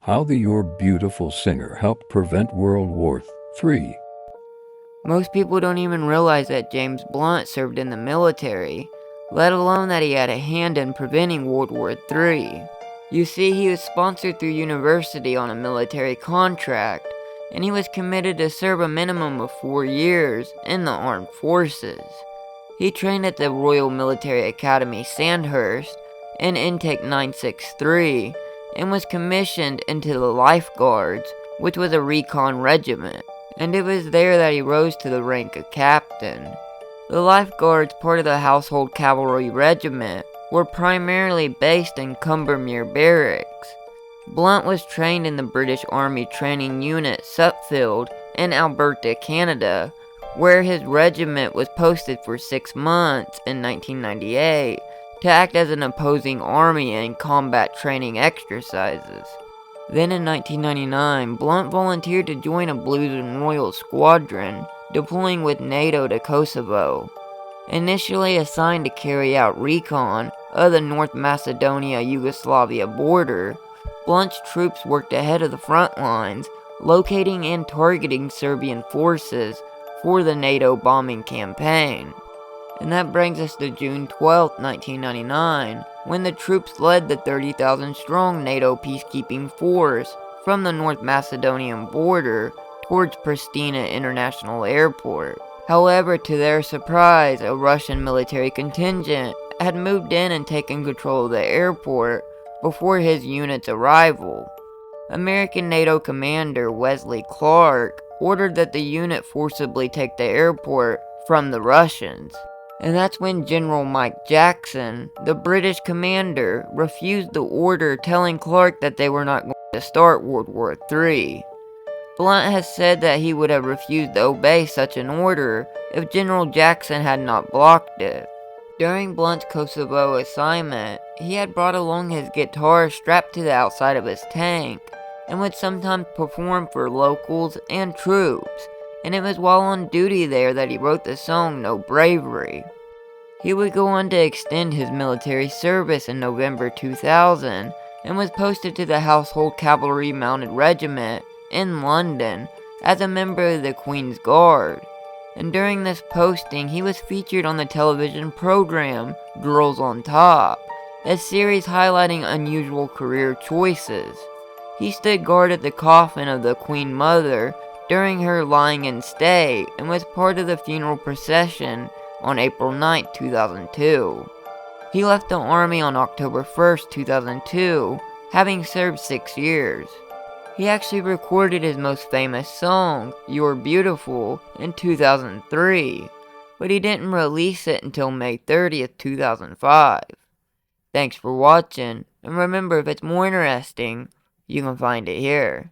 How the You're Beautiful singer helped prevent World War III. Most people don't even realize that James Blunt served in the military, let alone that he had a hand in preventing World War III. You see, he was sponsored through university on a military contract, and he was committed to serve a minimum of 4 years in the armed forces. He trained at the Royal Military Academy Sandhurst in Intake 963 and was commissioned into the Life Guards, which was a recon regiment, and it was there that he rose to the rank of captain. The Life Guards, part of the Household Cavalry Regiment, were primarily based in Combermere Barracks. Blunt was trained in the British Army Training Unit Suffield in Alberta, Canada, where his regiment was posted for 6 months in 1998 to act as an opposing army in combat training exercises. Then in 1999, Blunt volunteered to join a Blues and Royals squadron, deploying with NATO to Kosovo. Initially assigned to carry out recon of the North Macedonia-Yugoslavia border, Blunt's troops worked ahead of the front lines, locating and targeting Serbian forces for the NATO bombing campaign. And that brings us to June 12, 1999, when the troops led the 30,000-strong NATO peacekeeping force from the North Macedonian border towards Pristina International Airport. However, to their surprise, a Russian military contingent had moved in and taken control of the airport before his unit's arrival. American NATO commander Wesley Clark ordered that the unit forcibly take the airport from the Russians. And that's when General Mike Jackson, the British commander, refused the order, telling Clark that they were not going to start World War III. Blunt has said that he would have refused to obey such an order if General Jackson had not blocked it. During Blunt's Kosovo assignment, he had brought along his guitar strapped to the outside of his tank, and would sometimes perform for locals and troops, and it was while on duty there that he wrote the song No Bravery. He would go on to extend his military service in November 2000, and was posted to the Household Cavalry Mounted Regiment in London as a member of the Queen's Guard. And during this posting, he was featured on the television program Girls on Top, a series highlighting unusual career choices. He stood guard at the coffin of the Queen Mother during her lying-in state and was part of the funeral procession on April 9, 2002. He left the Army on October 1, 2002, having served 6 years. He actually recorded his most famous song, You're Beautiful, in 2003, but he didn't release it until May 30th, 2005. Thanks for watching, and remember, if it's more interesting, you can find it here.